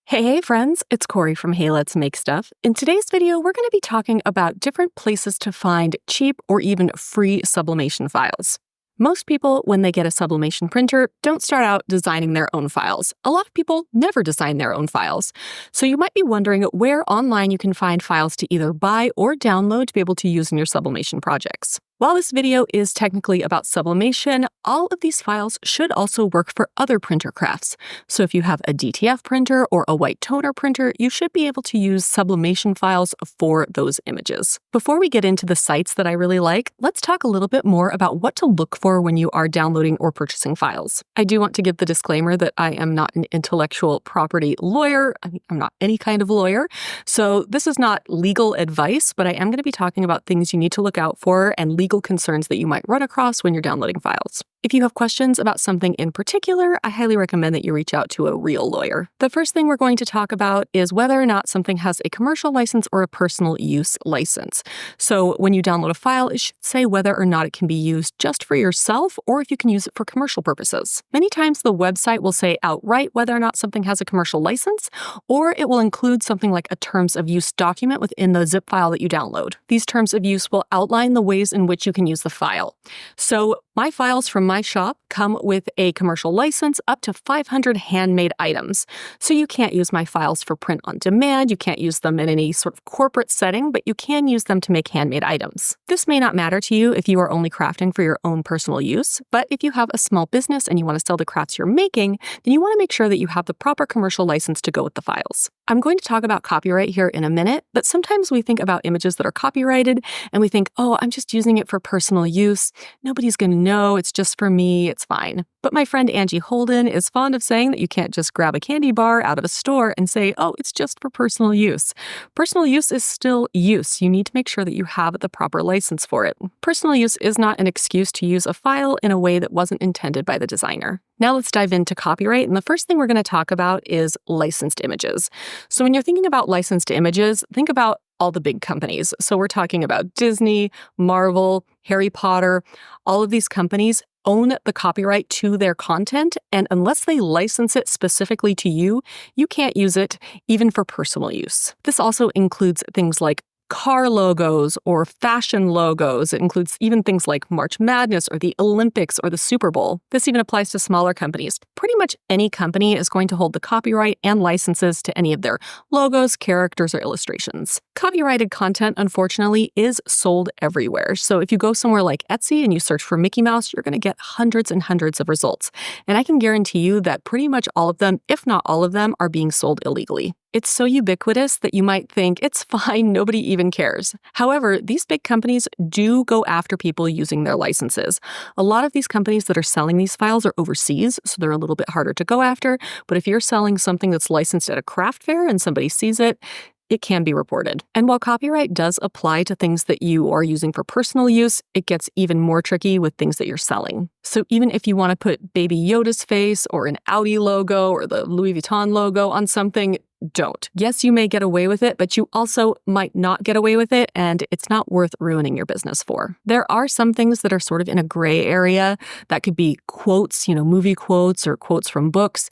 Hey friends, it's Corey from Hey Let's Make Stuff. In today's video, we're going to be talking about different places to find cheap or even free sublimation files. Most people, when they get a sublimation printer, don't start out designing their own files. A lot of people never design their own files. So you might be wondering where online you can find files to either buy or download to be able to use in your sublimation projects. While this video is technically about sublimation, all of these files should also work for other printer crafts. So if you have a DTF printer or a white toner printer, you should be able to use sublimation files for those images. Before we get into the sites that I really like, let's talk a little bit more about what to look for when you are downloading or purchasing files. I do want to give the disclaimer that I am not an intellectual property lawyer. I'm not any kind of lawyer. So this is not legal advice, but I am going to be talking about things you need to look out for and legal concerns that you might run across when you're downloading files. If you have questions about something in particular, I highly recommend that you reach out to a real lawyer. The first thing we're going to talk about is whether or not something has a commercial license or a personal use license. So when you download a file, it should say whether or not it can be used just for yourself or if you can use it for commercial purposes. Many times the website will say outright whether or not something has a commercial license, or it will include something like a terms of use document within the zip file that you download. These terms of use will outline the ways in which you can use the file. So my files from my shop come with a commercial license up to 500 handmade items. So you can't use my files for print on demand, you can't use them in any sort of corporate setting, but you can use them to make handmade items. This may not matter to you if you are only crafting for your own personal use, but if you have a small business and you want to sell the crafts you're making, then you want to make sure that you have the proper commercial license to go with the files. I'm going to talk about copyright here in a minute, but sometimes we think about images that are copyrighted and we think, oh, I'm just using it for personal use. Nobody's going to know, it's just for me, it's fine. But my friend Angie Holden is fond of saying that you can't just grab a candy bar out of a store and say, oh, it's just for personal use. Personal use is still use. You need to make sure that you have the proper license for it. Personal use is not an excuse to use a file in a way that wasn't intended by the designer. Now let's dive into copyright, and the first thing we're going to talk about is licensed images. So when you're thinking about licensed images, think about all the big companies. So we're talking about Disney, Marvel, Harry Potter. All of these companies own the copyright to their content, and unless they license it specifically to you, you can't use it even for personal use. This also includes things like car logos or fashion logos. It includes even things like March Madness or the Olympics or the Super Bowl. This even applies to smaller companies. Pretty much any company is going to hold the copyright and licenses to any of their logos, characters, or illustrations. Copyrighted content, unfortunately, is sold everywhere. So if you go somewhere like Etsy and you search for Mickey Mouse, you're going to get hundreds and hundreds of results. And I can guarantee you that pretty much all of them, if not all of them, are being sold illegally. It's so ubiquitous that you might think it's fine, nobody even cares. However, these big companies do go after people using their licenses. A lot of these companies that are selling these files are overseas, so they're a little bit harder to go after. But if you're selling something that's licensed at a craft fair and somebody sees it, it can be reported. And while copyright does apply to things that you are using for personal use, it gets even more tricky with things that you're selling. So even if you want to put Baby Yoda's face or an Audi logo or the Louis Vuitton logo on something, don't. Yes, you may get away with it, but you also might not get away with it, and it's not worth ruining your business for. There are some things that are sort of in a gray area. That could be quotes, movie quotes or quotes from books,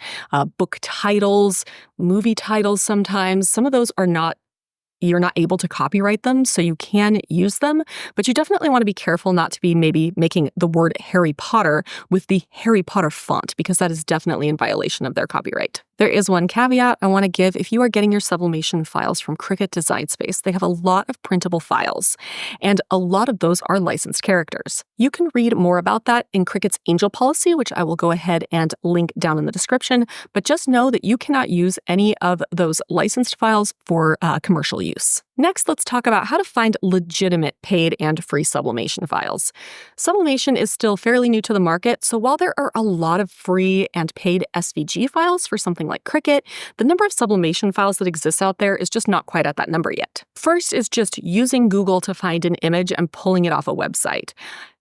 book titles, movie titles sometimes. Some of those you're not able to copyright them, so you can use them, but you definitely want to be careful not to be maybe making the word Harry Potter with the Harry Potter font, because that is definitely in violation of their copyright. There is one caveat I want to give. If you are getting your sublimation files from Cricut Design Space, they have a lot of printable files, and a lot of those are licensed characters. You can read more about that in Cricut's Angel Policy, which I will go ahead and link down in the description, but just know that you cannot use any of those licensed files for commercial use. Next, let's talk about how to find legitimate paid and free sublimation files. Sublimation is still fairly new to the market, so while there are a lot of free and paid SVG files for something like Cricut, the number of sublimation files that exists out there is just not quite at that number yet. First is just using Google to find an image and pulling it off a website.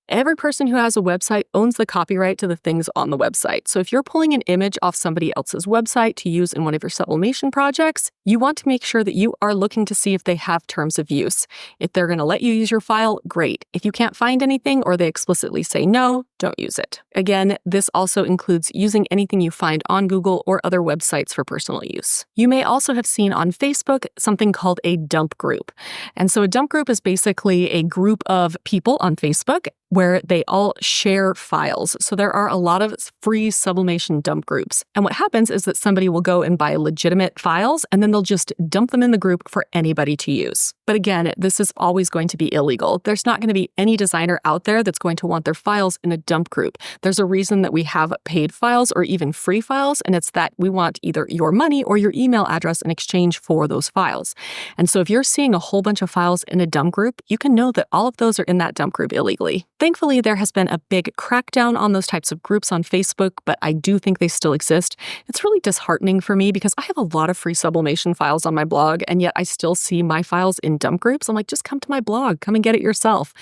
Every person who has a website owns the copyright to the things on the website. So if you're pulling an image off somebody else's website to use in one of your sublimation projects, you want to make sure that you are looking to see if they have terms of use. If they're going to let you use your file, great. If you can't find anything or they explicitly say no, don't use it. Again, this also includes using anything you find on Google or other websites for personal use. You may also have seen on Facebook something called a dump group. And so a dump group is basically a group of people on Facebook where they all share files. So there are a lot of free Sublimation dump groups. And what happens is that somebody will go and buy legitimate files, and then they'll just dump them in the group for anybody to use. But again, this is always going to be illegal. There's not going to be any designer out there that's going to want their files in a dump group. There's a reason that we have paid files or even free files, and it's that we want either your money or your email address in exchange for those files. And so if you're seeing a whole bunch of files in a dump group, you can know that all of those are in that dump group illegally. Thankfully, there has been a big crackdown on those types of groups on Facebook, but I do think they still exist. It's really disheartening for me because I have a lot of free Sublimation files on my blog, and yet I still see my files in dump groups. I'm like, just come to my blog, come and get it yourself.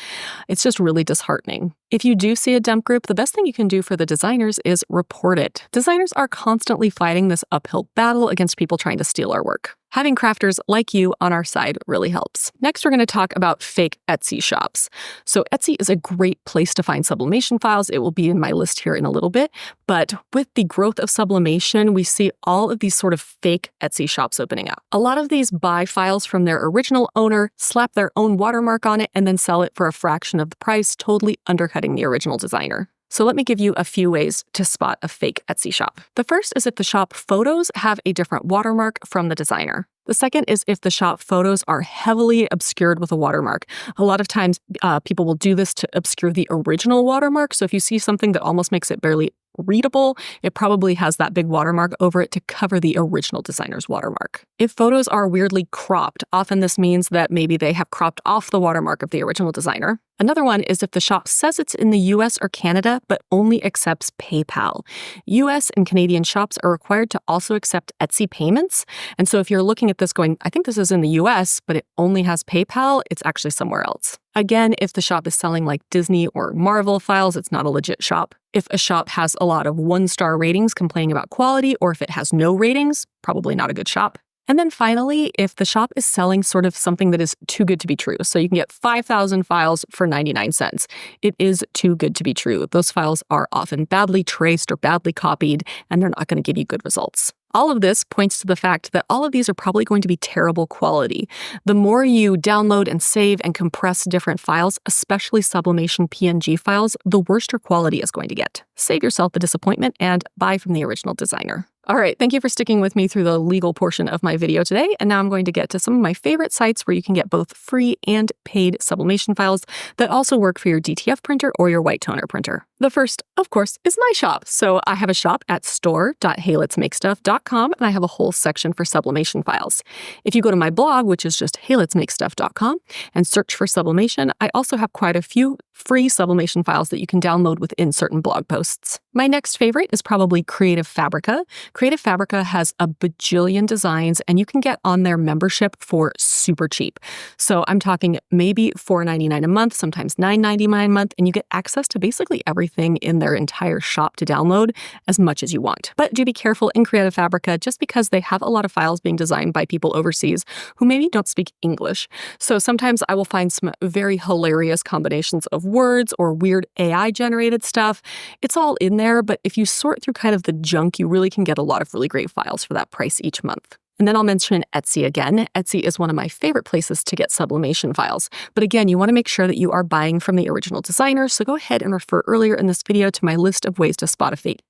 It's just really disheartening. If you do see a dump group, the best thing you can do for the designers is report it. Designers are constantly fighting this uphill battle against people trying to steal our work. Having crafters like you on our side really helps. Next, we're going to talk about fake Etsy shops. So Etsy is a great place to find Sublimation files. It will be in my list here in a little bit. But with the growth of Sublimation, we see all of these sort of fake Etsy shops opening up. A lot of these buy files from their original owner, slap their own watermark on it, and then sell it for a fraction of the price, totally undercutting the original designer. So let me give you a few ways to spot a fake Etsy shop. The first is if the shop photos have a different watermark from the designer. The second is if the shop photos are heavily obscured with a watermark. A lot of times people will do this to obscure the original watermark. So if you see something that almost makes it barely readable, it probably has that big watermark over it to cover the original designer's watermark. If photos are weirdly cropped, often this means that maybe they have cropped off the watermark of the original designer. Another one is if the shop says it's in the US or Canada, but only accepts PayPal. US and Canadian shops are required to also accept Etsy payments. And so if you're looking at this going, I think this is in the US, but it only has PayPal, it's actually somewhere else. Again, if the shop is selling like Disney or Marvel files, it's not a legit shop. If a shop has a lot of 1-star ratings complaining about quality, or if it has no ratings, probably not a good shop. And then finally, if the shop is selling sort of something that is too good to be true, so you can get 5,000 files for 99 cents, it is too good to be true. Those files are often badly traced or badly copied, and they're not going to give you good results. All of this points to the fact that all of these are probably going to be terrible quality. The more you download and save and compress different files, especially Sublimation PNG files, the worse your quality is going to get. Save yourself the disappointment and buy from the original designer. All right, thank you for sticking with me through the legal portion of my video today. And now I'm going to get to some of my favorite sites where you can get both free and paid Sublimation files that also work for your DTF printer or your white toner printer. The first, of course, is my shop. So I have a shop at store.heyletsmakestuff.com, and I have a whole section for Sublimation files. If you go to my blog, which is just heyletsmakestuff.com, and search for Sublimation, I also have quite a few free Sublimation files that you can download within certain blog posts. My next favorite is probably Creative Fabrica. Creative Fabrica has a bajillion designs, and you can get on their membership for super cheap. So I'm talking maybe $4.99 a month, sometimes $9.99 a month, and you get access to basically everything in their entire shop to download as much as you want. But do be careful in Creative Fabrica just because they have a lot of files being designed by people overseas who maybe don't speak English. So sometimes I will find some very hilarious combinations of words or weird AI-generated stuff. It's all in there, but if you sort through kind of the junk, you really can get a lot of really great files for that price each month. And then I'll mention Etsy again. Etsy is one of my favorite places to get Sublimation files. But again, you want to make sure that you are buying from the original designer, so go ahead and refer earlier in this video to my list of ways to spot a fake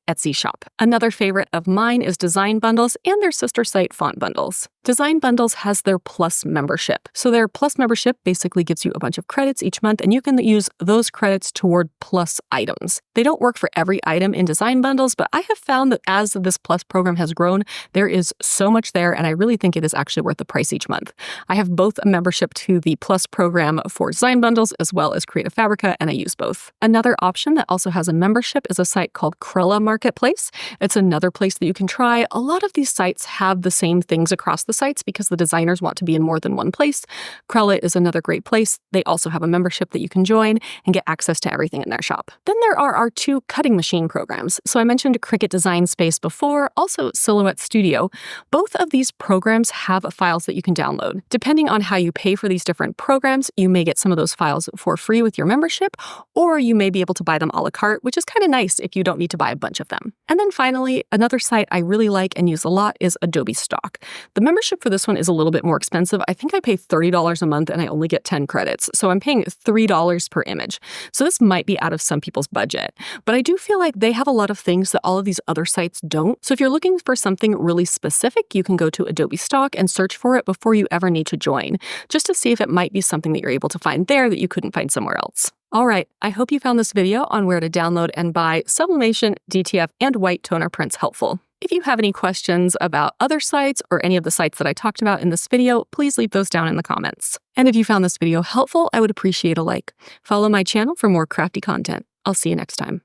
Etsy shop. Another favorite of mine is Design Bundles and their sister site Font Bundles. Design Bundles has their Plus membership. So their Plus membership basically gives you a bunch of credits each month, and you can use those credits toward Plus items. They don't work for every item in Design Bundles, but I have found that as this Plus program has grown, there is so much there, and I really think it is actually worth the price each month. I have both a membership to the Plus program for Design Bundles as well as Creative Fabrica, and I use both. Another option that also has a membership is a site called Marketplace. It's another place that you can try. A lot of these sites have the same things across the the sites because the designers want to be in more than one place. Cricut is another great place. They also have a membership that you can join and get access to everything in their shop. Then there are our two cutting machine programs. So I mentioned Cricut Design Space before, also Silhouette Studio. Both of these programs have files that you can download. Depending on how you pay for these different programs, you may get some of those files for free with your membership, or you may be able to buy them a la carte, which is kind of nice if you don't need to buy a bunch of them. And then finally, another site I really like and use a lot is Adobe Stock. The membership for this one is a little bit more expensive. I think I pay $30 a month and I only get 10 credits. So I'm paying $3 per image. So this might be out of some people's budget, but I do feel like they have a lot of things that all of these other sites don't. So if you're looking for something really specific, you can go to Adobe Stock and search for it before you ever need to join, just to see if it might be something that you're able to find there that you couldn't find somewhere else. All right, I hope you found this video on where to download and buy Sublimation, DTF, and white toner prints helpful. If you have any questions about other sites or any of the sites that I talked about in this video, please leave those down in the comments. And if you found this video helpful, I would appreciate a like. Follow my channel for more crafty content. I'll see you next time.